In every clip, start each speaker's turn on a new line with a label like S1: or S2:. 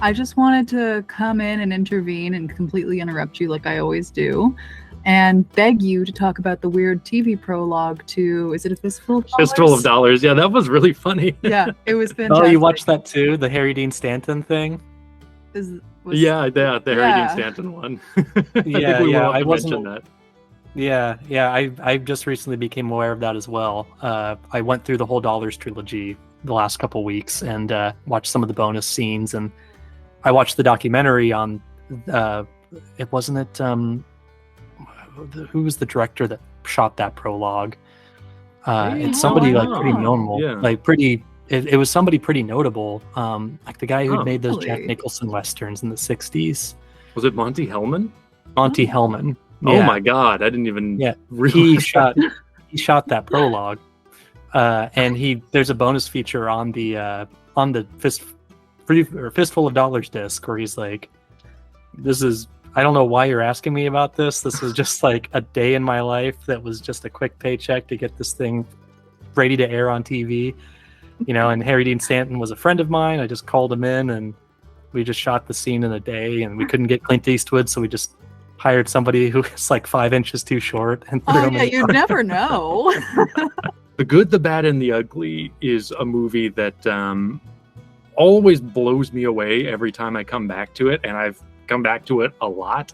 S1: I just wanted to come in and intervene and completely interrupt you like I always do, and beg you to talk about the weird TV prologue to, is it A Fistful of Dollars?
S2: Fistful of Dollars. Yeah, that was really funny.
S1: Yeah, it was fantastic.
S3: Oh, you watched that too? The Harry Dean Stanton thing?
S2: The Harry Dean Stanton one.
S3: I wasn't that. Yeah, I just recently became aware of that as well. I went through the whole Dollars trilogy the last couple weeks and watched some of the bonus scenes, and I watched the documentary on who was the director that shot that prologue? It's somebody pretty normal, It was somebody pretty notable, like the guy who made those Jack Nicholson westerns in the 60s.
S2: Was it Monty Hellman?
S3: Monty Hellman.
S2: Yeah. Oh my God, I didn't even.
S3: Yeah, he shot that prologue, and there's a bonus feature on the Fistful of Dollars disc where he's like, "This is, I don't know why you're asking me about this. This was just like a day in my life that was just a quick paycheck to get this thing ready to air on TV." And Harry Dean Stanton was a friend of mine. I just called him in and we just shot the scene in a day, and we couldn't get Clint Eastwood, so we just hired somebody who was like 5 inches too short. And
S1: you'd never know.
S2: The Good, the Bad, and the Ugly is a movie that always blows me away every time I come back to it, and I've come back to it a lot.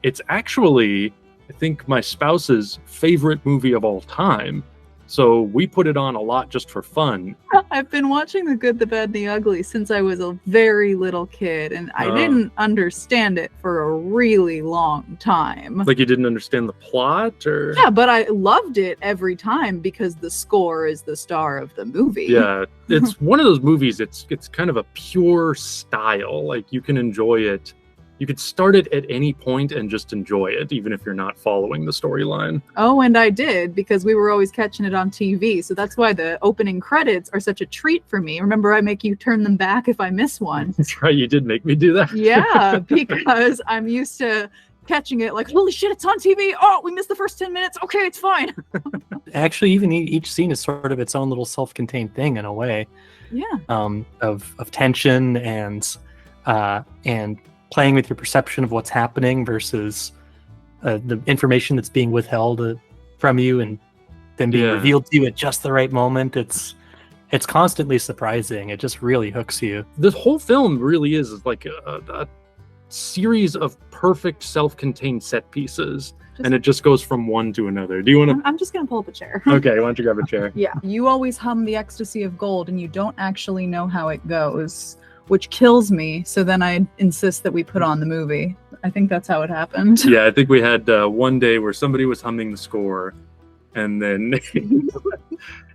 S2: It's actually, I think, my spouse's favorite movie of all time. So we put it on a lot just for fun.
S1: I've been watching The Good, the Bad, and the Ugly since I was a very little kid, and I didn't understand it for a really long time.
S2: Like you didn't understand the plot? Or
S1: yeah, but I loved it every time because the score is the star of the movie.
S2: Yeah, it's one of those movies, it's kind of a pure style. Like you can enjoy it. You could start it at any point and just enjoy it, even if you're not following the storyline.
S1: Oh, and I did, because we were always catching it on TV. So that's why the opening credits are such a treat for me. Remember, I make you turn them back if I miss one.
S2: That's right, you did make me do that.
S1: Yeah, because I'm used to catching it like, holy shit, it's on TV. Oh, we missed the first 10 minutes. Okay, it's fine.
S3: Actually, even each scene is sort of its own little self-contained thing in a way.
S1: Yeah.
S3: Of tension and playing with your perception of what's happening versus the information that's being withheld from you and then being revealed to you at just the right moment. It's constantly surprising. It just really hooks you.
S2: This whole film really is like a series of perfect self-contained set pieces, and it just goes from one to another. Do you want to?
S1: I'm just gonna pull up a chair.
S2: Okay, why don't you grab a chair?
S1: Yeah, you always hum the ecstasy of gold, and you don't actually know how it goes, which kills me. So then I insist that we put on the movie. I think that's how it happened.
S2: Yeah, I think we had one day where somebody was humming the score, and then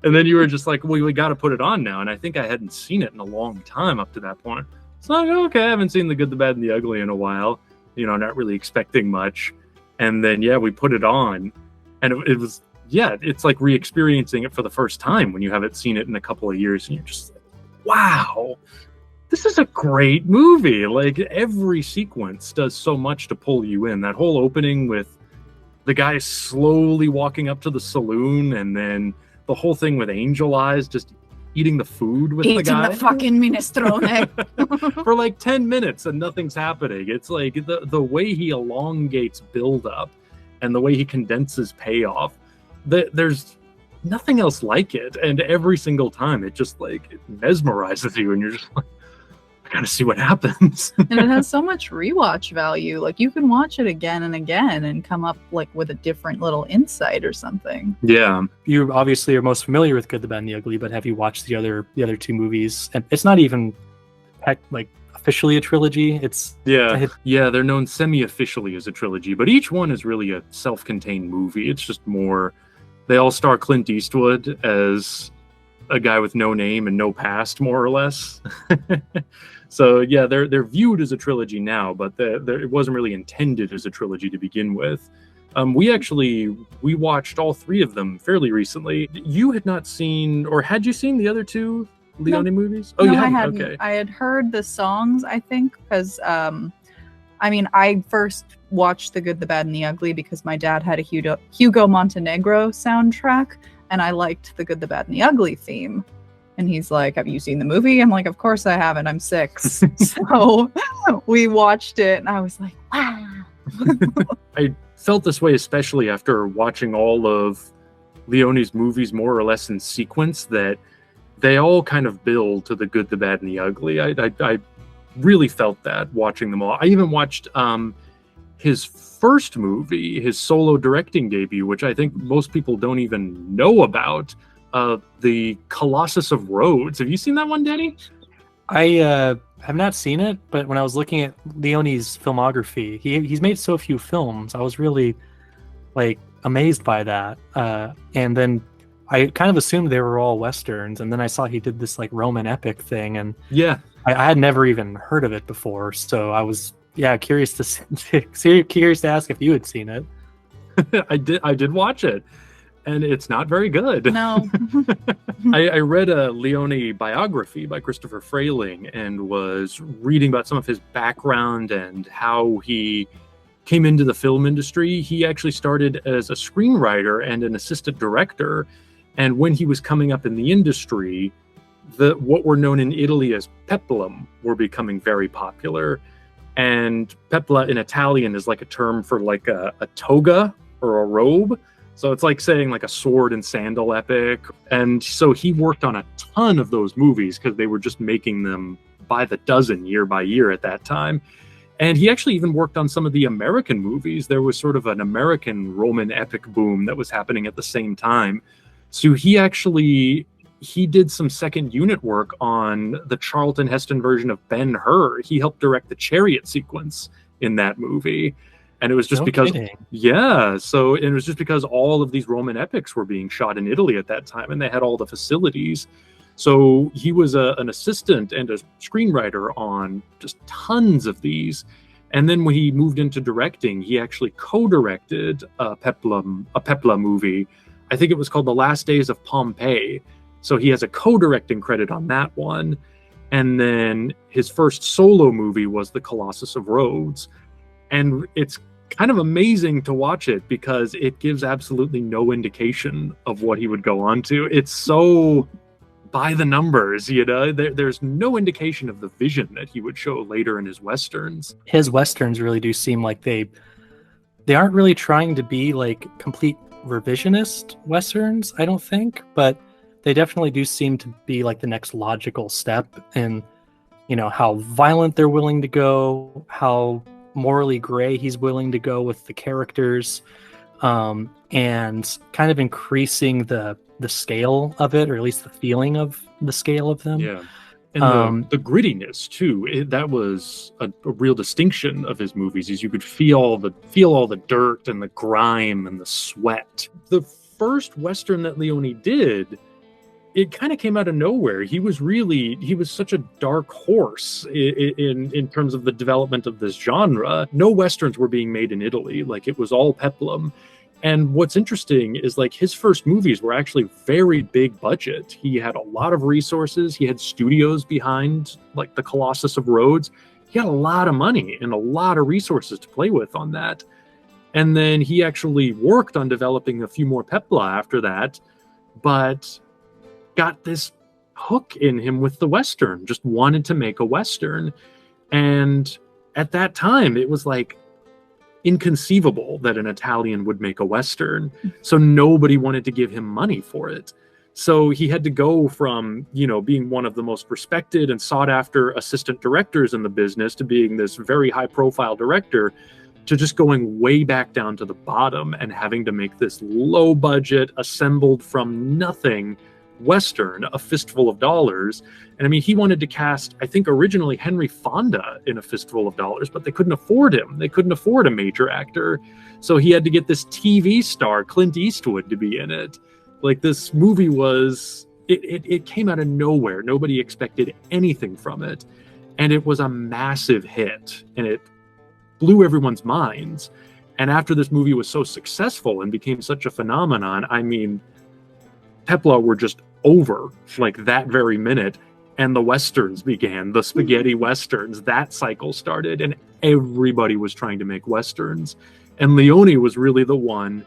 S2: and then you were just like, well, we got to put it on now. And I think I hadn't seen it in a long time up to that point. So I'm like, okay, I haven't seen The Good, the Bad, and the Ugly in a while. Not really expecting much. And then, we put it on. And it was, it's like re-experiencing it for the first time when you haven't seen it in a couple of years. And you're just like, wow. This is a great movie. Like every sequence does so much to pull you in. That whole opening with the guy slowly walking up to the saloon, and then the whole thing with Angel Eyes just eating the food with the guy.
S1: Eating the fucking minestrone.
S2: For like 10 minutes and nothing's happening. It's like the way he elongates build-up and the way he condenses payoff. There's nothing else like it. And every single time it just like it mesmerizes you, and you're just like, gotta see what happens.
S1: And it has so much rewatch value. Like you can watch it again and again and come up like with a different little insight or something.
S2: Yeah.
S3: You obviously are most familiar with Good, the Bad, and the Ugly, but have you watched the other two movies? And it's not even like officially a trilogy. It's
S2: they're known semi-officially as a trilogy, but each one is really a self-contained movie. It's just more, they all star Clint Eastwood as a guy with no name and no past, more or less. So yeah, they're viewed as a trilogy now, but it wasn't really intended as a trilogy to begin with. We watched all three of them fairly recently. You had not seen, or had you seen the other two Leone movies? Oh,
S1: no,
S2: you hadn't?
S1: I hadn't.
S2: Okay.
S1: I had heard the songs, I think, because I first watched The Good, the Bad, and the Ugly because my dad had a Hugo Montenegro soundtrack, and I liked the Good, the Bad, and the Ugly theme. And he's like, have you seen the movie? I'm like, of course I haven't. I'm 6. So we watched it and I was like, wow.
S2: I felt this way especially after watching all of Leone's movies more or less in sequence, that they all kind of build to the good, the bad, and the ugly. I really felt that watching them all. I even watched his first movie, his solo directing debut, which I think most people don't even know about, the Colossus of Rhodes. Have you seen that one, Denny?
S3: I have not seen it, but when I was looking at Leone's filmography, he's made so few films. I was really like amazed by that. And then I kind of assumed they were all Westerns, and then I saw he did this like Roman epic thing, and
S2: yeah,
S3: I had never even heard of it before. So I was curious to ask if you had seen it.
S2: I did watch it, and it's not very good.
S1: No.
S2: I read a Leone biography by Christopher Frayling and was reading about some of his background and how he came into the film industry. He actually started as a screenwriter and an assistant director, and when he was coming up in the industry, what were known in Italy as peplum were becoming very popular. And pepla in Italian is like a term for like a toga or a robe. So it's like saying like a sword and sandal epic. And so he worked on a ton of those movies because they were just making them by the dozen year by year at that time. And he actually even worked on some of the American movies. There was sort of an American Roman epic boom that was happening at the same time. So he did some second unit work on the Charlton Heston version of Ben-Hur. He helped direct the chariot sequence in that movie. And it was just because all of these Roman epics were being shot in Italy at that time, and they had all the facilities. So he was an assistant and a screenwriter on just tons of these. And then when he moved into directing, he actually co-directed a Pepla movie. I think it was called The Last Days of Pompeii. So he has a co-directing credit on that one. And then his first solo movie was The Colossus of Rhodes. And it's kind of amazing to watch it because it gives absolutely no indication of what he would go on to. It's so by the numbers, you know, there's no indication of the vision that he would show later in his Westerns.
S3: His Westerns really do seem like they aren't really trying to be like complete revisionist Westerns, I don't think, but they definitely do seem to be like the next logical step in, you know, how violent they're willing to go, how morally gray he's willing to go with the characters, and kind of increasing the scale of it, or at least the feeling of the scale of them.
S2: Yeah. And the grittiness too. That was a real distinction of his movies, is you could feel all the dirt and the grime and the sweat. The first Western that Leone did, it kind of came out of nowhere. He was such a dark horse in terms of the development of this genre. No Westerns were being made in Italy. Like, it was all peplum. And what's interesting is, like, his first movies were actually very big budget. He had a lot of resources. He had studios behind, like, the Colossus of Rhodes. He had a lot of money and a lot of resources to play with on that. And then he actually worked on developing a few more pepla after that, but got this hook in him with the Western, just wanted to make a Western. And at that time, it was like inconceivable that an Italian would make a Western. So nobody wanted to give him money for it. So he had to go from, you know, being one of the most respected and sought after assistant directors in the business to being this very high profile director, to just going way back down to the bottom and having to make this low budget, assembled from nothing Western, A Fistful of Dollars. And I mean, he wanted to cast, I think originally Henry Fonda in A Fistful of Dollars, but they couldn't afford him. They couldn't afford a major actor. So he had to get this TV star, Clint Eastwood, to be in it. Like, this movie was, it came out of nowhere. Nobody expected anything from it. And it was a massive hit, and it blew everyone's minds. And after this movie was so successful and became such a phenomenon, I mean, Pepla were just over like that very minute, and the Westerns began, the spaghetti Westerns. That cycle started, and everybody was trying to make Westerns. And Leone was really the one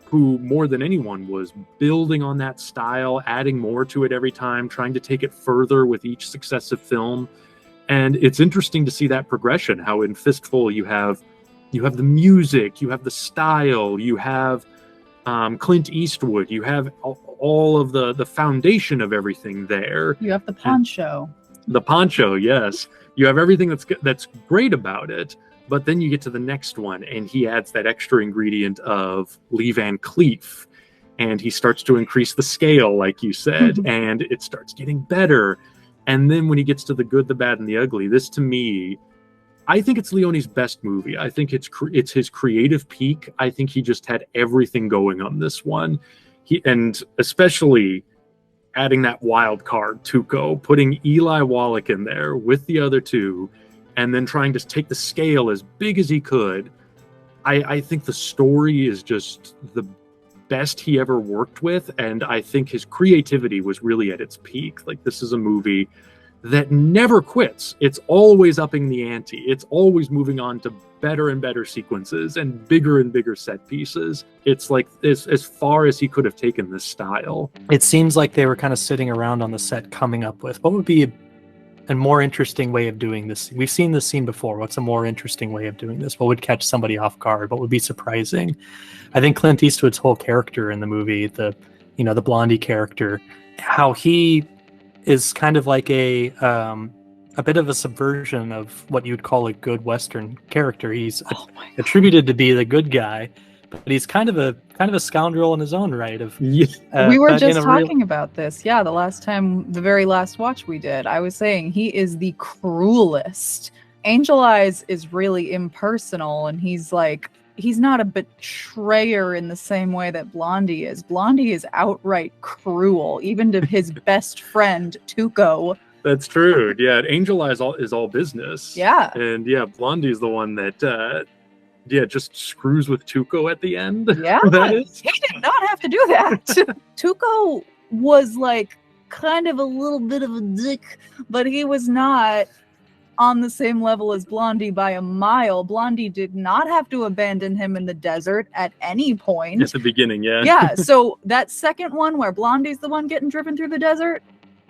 S2: who more than anyone was building on that style, adding more to it every time, trying to take it further with each successive film. And it's interesting to see that progression, how in Fistful you have the music, you have the style, you have Clint Eastwood, you have all of the foundation of everything there.
S1: You have the poncho.
S2: The poncho, yes. You have everything that's great about it. But then you get to the next one, and he adds that extra ingredient of Lee Van Cleef, and he starts to increase the scale, like you said, and it starts getting better. And then when he gets to the good, the bad, and the ugly, this to me, I think it's Leone's best movie. I think it's his creative peak. I think he just had everything going on this one. And especially adding that wild card, Tuco, putting Eli Wallach in there with the other two, and then trying to take the scale as big as he could. I think the story is just the best he ever worked with, and I think his creativity was really at its peak. Like, this is a movie that never quits. It's always upping the ante. It's always moving on to better and better sequences and bigger set pieces. It's like as far as he could have taken this style.
S3: It seems like they were kind of sitting around on the set coming up with what would be a more interesting way of doing this. We've seen this scene before. What's a more interesting way of doing this? What would catch somebody off guard? What would be surprising? I think Clint Eastwood's whole character in the movie, the Blondie character, how he is kind of like a bit of a subversion of what you'd call a good Western character. He's attributed to be the good guy, but he's kind of a scoundrel in his own right.
S1: We were just talking about this. Yeah, the very last watch we did, I was saying he is the cruelest. Angel Eyes is really impersonal, and he's not a betrayer in the same way that Blondie is. Blondie is outright cruel, even to his best friend, Tuco.
S2: That's true. Yeah, Angel Eyes is all business.
S1: Yeah.
S2: And yeah, Blondie's the one that just screws with Tuco at the end.
S1: Yeah, he did not have to do that. Tuco was like kind of a little bit of a dick, but he was not on the same level as Blondie by a mile. Blondie did not have to abandon him in the desert at any point.
S2: At the beginning, yeah.
S1: Yeah, so that second one where Blondie's the one getting driven through the desert,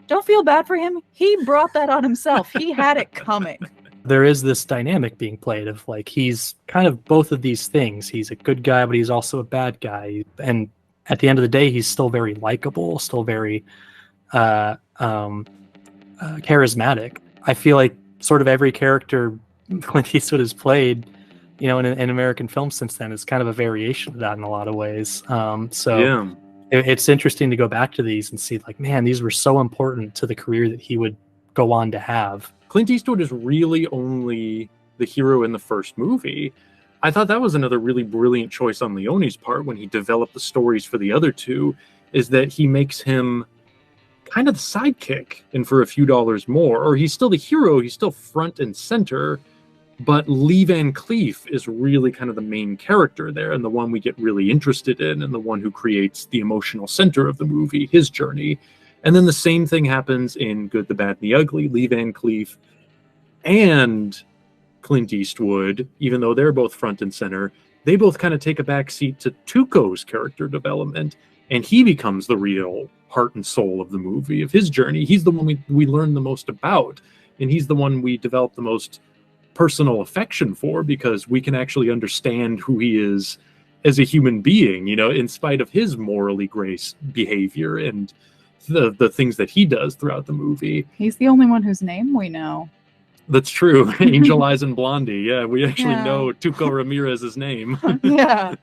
S1: don't feel bad for him. He brought that on himself. He had it coming.
S3: There is this dynamic being played of like, he's kind of both of these things. He's a good guy, but he's also a bad guy. And at the end of the day, he's still very likable, still very charismatic. I feel like sort of every character Clint Eastwood has played, in American film since then is kind of a variation of that in a lot of ways. It's interesting to go back to these and see, like, man, these were so important to the career that he would go on to have.
S2: Clint Eastwood is really only the hero in the first movie. I thought that was another really brilliant choice on Leone's part when he developed the stories for the other two, is that he makes him kind of the sidekick and for a few dollars more, or he's still the hero, he's still front and center, but Lee Van Cleef is really kind of the main character there and the one we get really interested in and the one who creates the emotional center of the movie, his journey. And then the same thing happens in Good, the Bad, and the Ugly. Lee Van Cleef and Clint Eastwood, even though they're both front and center, they both kind of take a back seat to Tuco's character development, and he becomes the real heart and soul of the movie, of his journey. He's the one we learn the most about, and he's the one we develop the most personal affection for, because we can actually understand who he is as a human being, in spite of his morally grace behavior and the things that he does throughout the movie.
S1: He's the only one whose name we know.
S2: That's true. Angel Eyes and Blondie. Yeah, we actually know Tuco Ramirez's name.
S1: Yeah.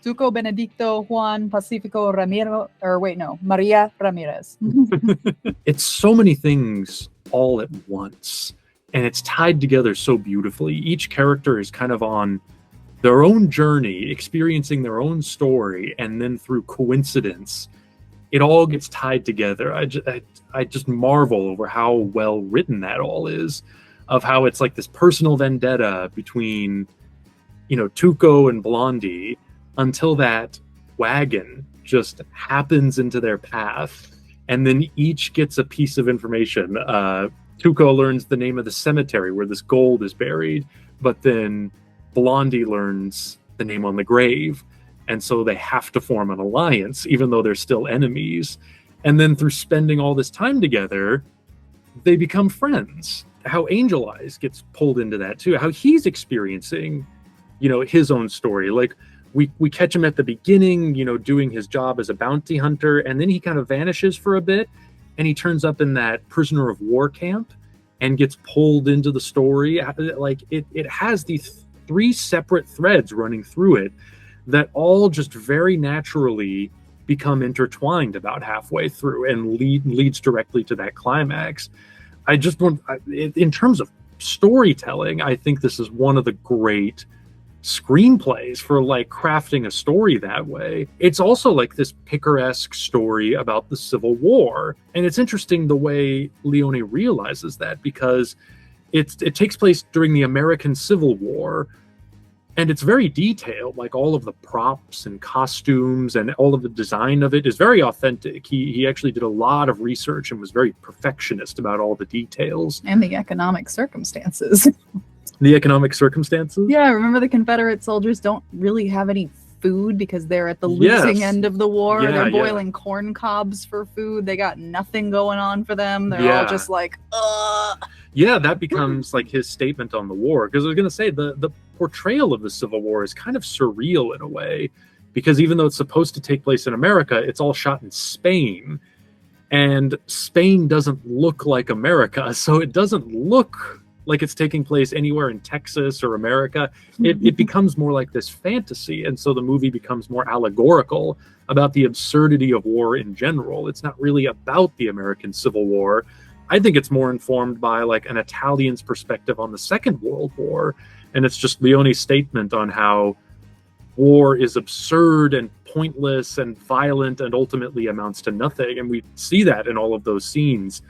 S1: Tuco Benedicto Juan Pacifico Ramiro, Maria Ramirez.
S2: It's so many things all at once, and it's tied together so beautifully. Each character is kind of on their own journey, experiencing their own story, and then through coincidence, it all gets tied together. I just marvel over how well written that all is, of how it's like this personal vendetta between, Tuco and Blondie, until that wagon just happens into their path, and then each gets a piece of information. Tuco learns the name of the cemetery where this gold is buried, but then Blondie learns the name on the grave. And so they have to form an alliance, even though they're still enemies. And then through spending all this time together, they become friends. How Angel Eyes gets pulled into that too, how he's experiencing, his own story. Like we catch him at the beginning, doing his job as a bounty hunter, and then he kind of vanishes for a bit, and he turns up in that prisoner of war camp and gets pulled into the story. Like it has these 3 separate threads running through it that all just very naturally become intertwined about halfway through and leads directly to that climax. In terms of storytelling, I think this is one of the great screenplays for like crafting a story that way. It's also like this picaresque story about the Civil War, and it's interesting the way Leone realizes that, because it takes place during the American Civil War, and it's very detailed. Like all of the props and costumes and all of the design of it is very authentic. He actually did a lot of research and was very perfectionist about all the details
S1: and the economic circumstances.
S2: The economic circumstances?
S1: Yeah, remember the Confederate soldiers don't really have any food because they're at the losing end of the war.
S2: Yeah,
S1: they're boiling corn cobs for food. They got nothing going on for them. They're all just like, ugh.
S2: Yeah, that becomes like his statement on the war. Because I was going to say, the portrayal of the Civil War is kind of surreal in a way. Because even though it's supposed to take place in America, it's all shot in Spain. And Spain doesn't look like America. So it doesn't look like it's taking place anywhere in Texas or America. It becomes more like this fantasy. And so the movie becomes more allegorical about the absurdity of war in general. It's not really about the American Civil War. I think it's more informed by like an Italian's perspective on the Second World War. And it's just Leone's statement on how war is absurd and pointless and violent and ultimately amounts to nothing. And we see that in all of those scenes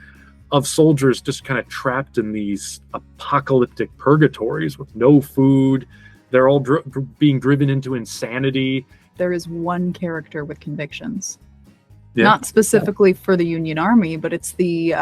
S2: of soldiers just kind of trapped in these apocalyptic purgatories with no food. They're all being driven into insanity.
S1: There is one character with convictions. Yeah. Not specifically for the Union Army, but it's the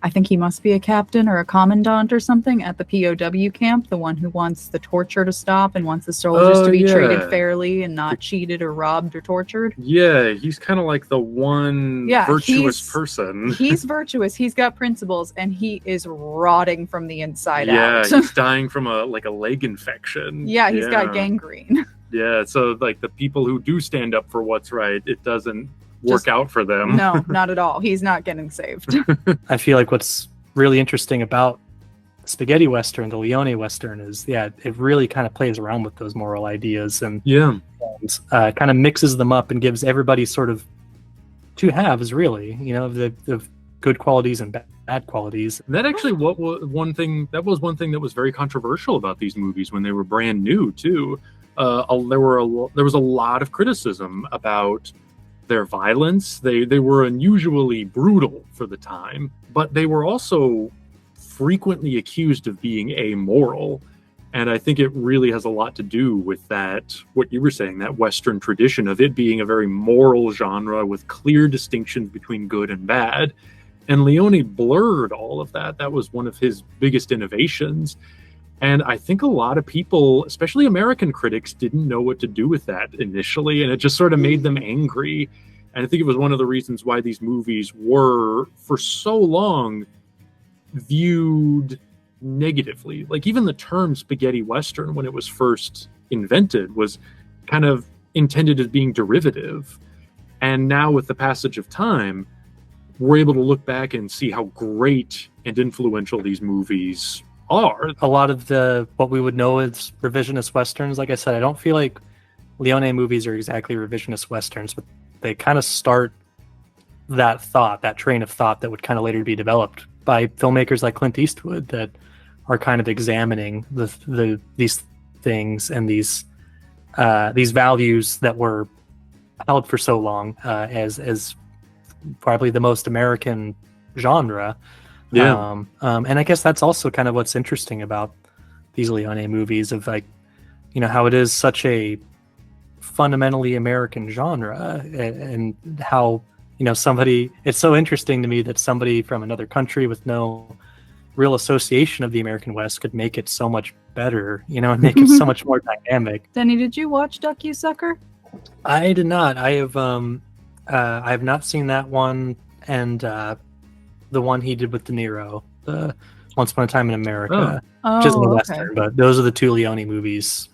S1: I think he must be a captain or a commandant or something at the POW camp, the one who wants the torture to stop and wants the soldiers to be treated fairly and not cheated or robbed or tortured.
S2: Yeah, he's kind of like the one virtuous person.
S1: He's virtuous. He's got principles, and he is rotting from the inside out.
S2: Yeah, he's dying from a leg infection.
S1: Yeah, he's got gangrene.
S2: Yeah, so like the people who do stand up for what's right, it doesn't work out for them.
S1: No, not at all. He's not getting saved.
S3: I feel like what's really interesting about the spaghetti western, the Leone western, is it really kind of plays around with those moral ideas and kind of mixes them up and gives everybody sort of 2 halves, really, the good qualities and bad qualities.
S2: That actually was one thing that was very controversial about these movies when they were brand new too. There was a lot of criticism about their violence. They were unusually brutal for the time, but they were also frequently accused of being amoral. And I think it really has a lot to do with that, what you were saying, that Western tradition of it being a very moral genre with clear distinctions between good and bad. And Leone blurred all of that. That was one of his biggest innovations. And I think a lot of people, especially American critics, didn't know what to do with that initially, and it just sort of made them angry. And I think it was one of the reasons why these movies were, for so long, viewed negatively. Like even the term spaghetti western, when it was first invented, was kind of intended as being derivative. And now with the passage of time, we're able to look back and see how great and influential these movies are.
S3: A lot of what we would know as revisionist westerns, like I said, I don't feel like Leone movies are exactly revisionist westerns, but they kind of start that train of thought that would kind of later be developed by filmmakers like Clint Eastwood that are kind of examining these things and these values that were held for so long as probably the most American genre.
S2: Yeah.
S3: And I guess that's also kind of what's interesting about these Leone movies, of like, how it is such a fundamentally American genre, and how, it's so interesting to me that somebody from another country with no real association of the American West could make it so much better, you know, and make it so much more dynamic.
S1: Denny, did you watch Duck You Sucker?
S3: I did not. I have not seen that one, and the one he did with De Niro, the Once Upon a Time in America, which isn't a Western, but those are the two Leone movies,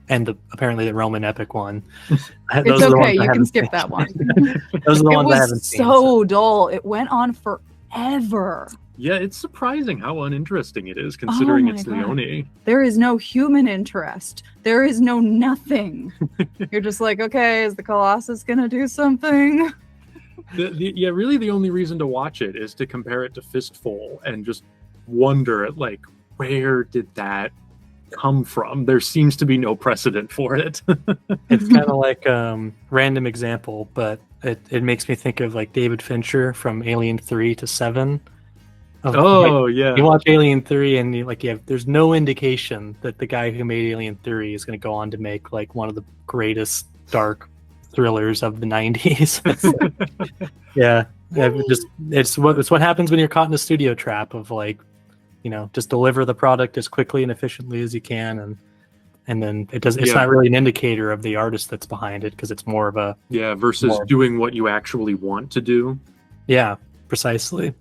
S3: and apparently the Roman epic one.
S1: It's okay, you can skip that one.
S3: Those are the ones I haven't seen.
S1: It was so dull. It went on forever.
S2: Yeah, it's surprising how uninteresting it is, considering it's Leone.
S1: There is no human interest. There is no nothing. You're just like, okay, is the Colossus gonna do something?
S2: Yeah, really the only reason to watch it is to compare it to Fistful and just wonder, like, where did that come from? There seems to be no precedent for it.
S3: It's kind of like random example, but it makes me think of like David Fincher from Alien 3 to 7.
S2: Yeah.
S3: You watch Alien 3 and there's no indication that the guy who made Alien 3 is going to go on to make like one of the greatest dark thrillers of the 90s. It's what happens when you're caught in a studio trap of like, you know, just deliver the product as quickly and efficiently as you can, and then it's not really an indicator of the artist that's behind it, because it's more of a
S2: versus doing what you actually want to do.
S3: Yeah, precisely.